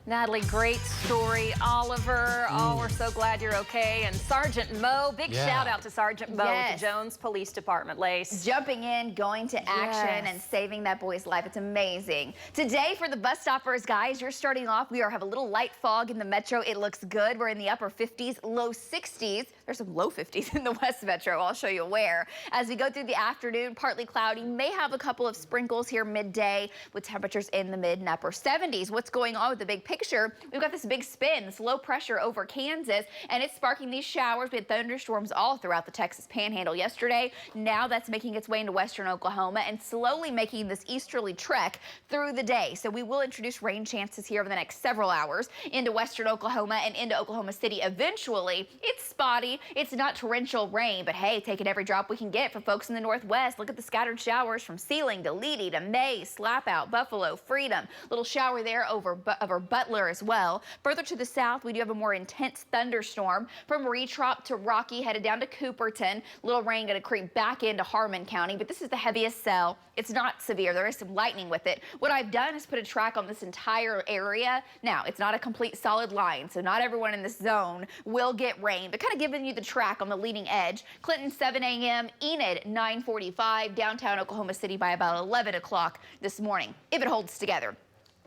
Natalie, great story. Oliver, oh, we're so glad you're okay. And Sergeant Mo, big shout out to Sergeant Mo with the Jones Police Department, Lace. Jumping in, going to action, and saving that boy's life. It's amazing. Today for the bus stoppers, guys, you're starting off. We have a little light fog in the metro. It looks good. We're in the upper 50s, low 60s. There's some low 50s in the west metro. I'll show you where. As we go through the afternoon, partly cloudy. May have a couple of sprinkles here midday with temperatures in the mid and upper 70s. What's going on with the big picture? We've got this big spin, this low pressure over Kansas, and it's sparking these showers. We had thunderstorms all throughout the Texas Panhandle yesterday. Now that's making its way into western Oklahoma and slowly making this easterly trek through the day. So we will introduce rain chances here over the next several hours into western Oklahoma and into Oklahoma City eventually. It's spotty. It's not torrential rain, but hey, taking every drop we can get for folks in the northwest. Look at the scattered showers from Sealing to Leedy to May, Slap Out, Buffalo, Freedom. Little shower there over Butler as well. Further to the south, we do have a more intense thunderstorm from Retrop to Rocky, headed down to Cooperton. Little rain going to creep back into Harmon County, but this is the heaviest cell. It's not severe. There is some lightning with it. What I've done is put a track on this entire area. Now, it's not a complete solid line, so not everyone in this zone will get rain, but kind of giving you the track on the leading edge. Clinton, 7 a.m., Enid, 9:45, downtown Oklahoma City by about 11 o'clock this morning, if it holds together.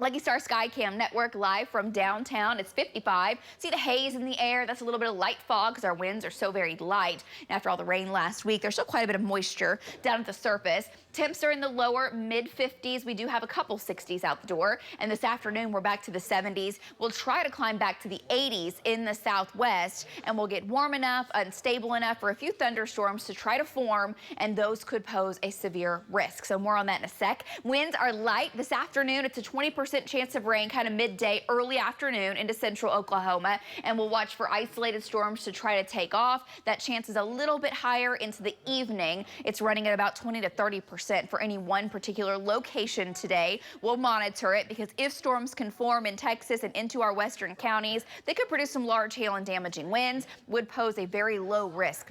Lucky Star Skycam Network live from downtown. It's 55. See the haze in the air? That's a little bit of light fog because our winds are so very light. And after all the rain last week, there's still quite a bit of moisture down at the surface. Temps are in the lower mid 50s. We do have a couple 60s out the door. And this afternoon, we're back to the 70s. We'll try to climb back to the 80s in the southwest, and we'll get warm enough, unstable enough for a few thunderstorms to try to form, and those could pose a severe risk. So more on that in a sec. Winds are light this afternoon. It's a 20% chance of rain kind of midday, early afternoon into central Oklahoma, and we'll watch for isolated storms to try to take off. That chance is a little bit higher into the evening. It's running at about 20 to 30% for any one particular location today. We'll monitor it because if storms can form in Texas and into our western counties, they could produce some large hail and damaging winds, would pose a very low risk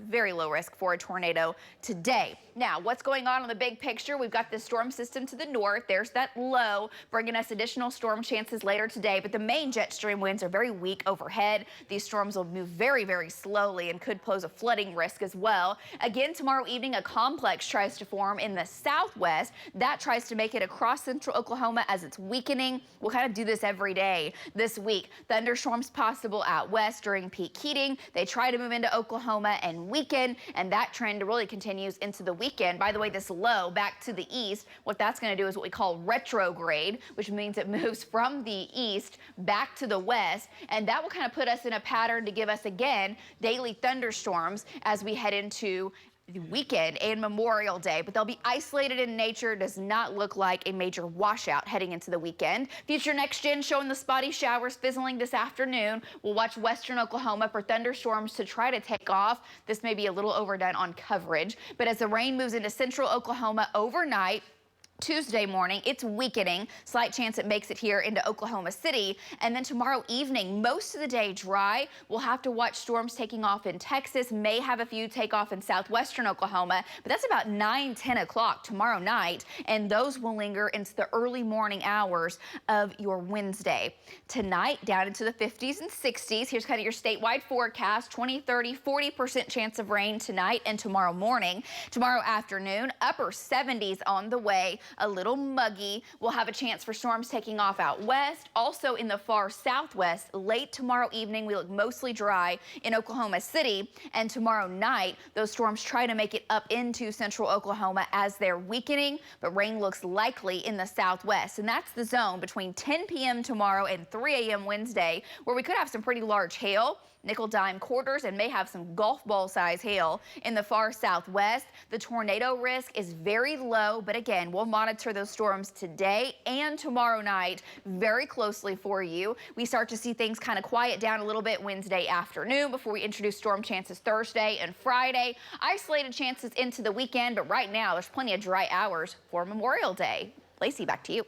for a tornado today. Now, what's going on the big picture? We've got this storm system to the north. There's that low bringing us additional storm chances later today, but the main jet stream winds are very weak overhead. These storms will move very, very slowly and could pose a flooding risk as well. Again, tomorrow evening, a complex tries to form in the southwest. That tries to make it across central Oklahoma as it's weakening. We'll kind of do this every day this week. Thunderstorms possible out west during peak heating. They try to move into Oklahoma and weaken, and that trend really continues into the weekend. By the way, this low back to the east, what that's going to do is what we call retrograde, which means it moves from the east back to the west, and that will kind of put us in a pattern to give us again daily thunderstorms as we head into the weekend and Memorial Day, but they'll be isolated in nature. Does not look like a major washout heading into the weekend. Future Next Gen showing the spotty showers fizzling this afternoon. We'll watch western Oklahoma for thunderstorms to try to take off. This may be a little overdone on coverage, but as the rain moves into central Oklahoma overnight, Tuesday morning, it's weakening. Slight chance it makes it here into Oklahoma City. And then tomorrow evening, most of the day dry. We'll have to watch storms taking off in Texas, may have a few take off in southwestern Oklahoma, but that's about 9, 10 o'clock tomorrow night, and those will linger into the early morning hours of your Wednesday. Tonight, down into the 50s and 60s. Here's kind of your statewide forecast: 20, 30, 40% chance of rain tonight and tomorrow morning. Tomorrow afternoon, upper 70s on the way. A little muggy. We'll have a chance for storms taking off out west. Also in the far southwest, late tomorrow evening, we look mostly dry in Oklahoma City. And tomorrow night, those storms try to make it up into central Oklahoma as they're weakening, but rain looks likely in the southwest. And that's the zone between 10 p.m. tomorrow and 3 a.m. Wednesday, where we could have some pretty large hail, nickel-dime quarters, and may have some golf ball size hail in the far southwest. The tornado risk is very low, but again, we'll monitor those storms today and tomorrow night very closely for you. We start to see things kind of quiet down a little bit Wednesday afternoon before we introduce storm chances Thursday and Friday. Isolated chances into the weekend, but right now there's plenty of dry hours for Memorial Day. Lacey, back to you.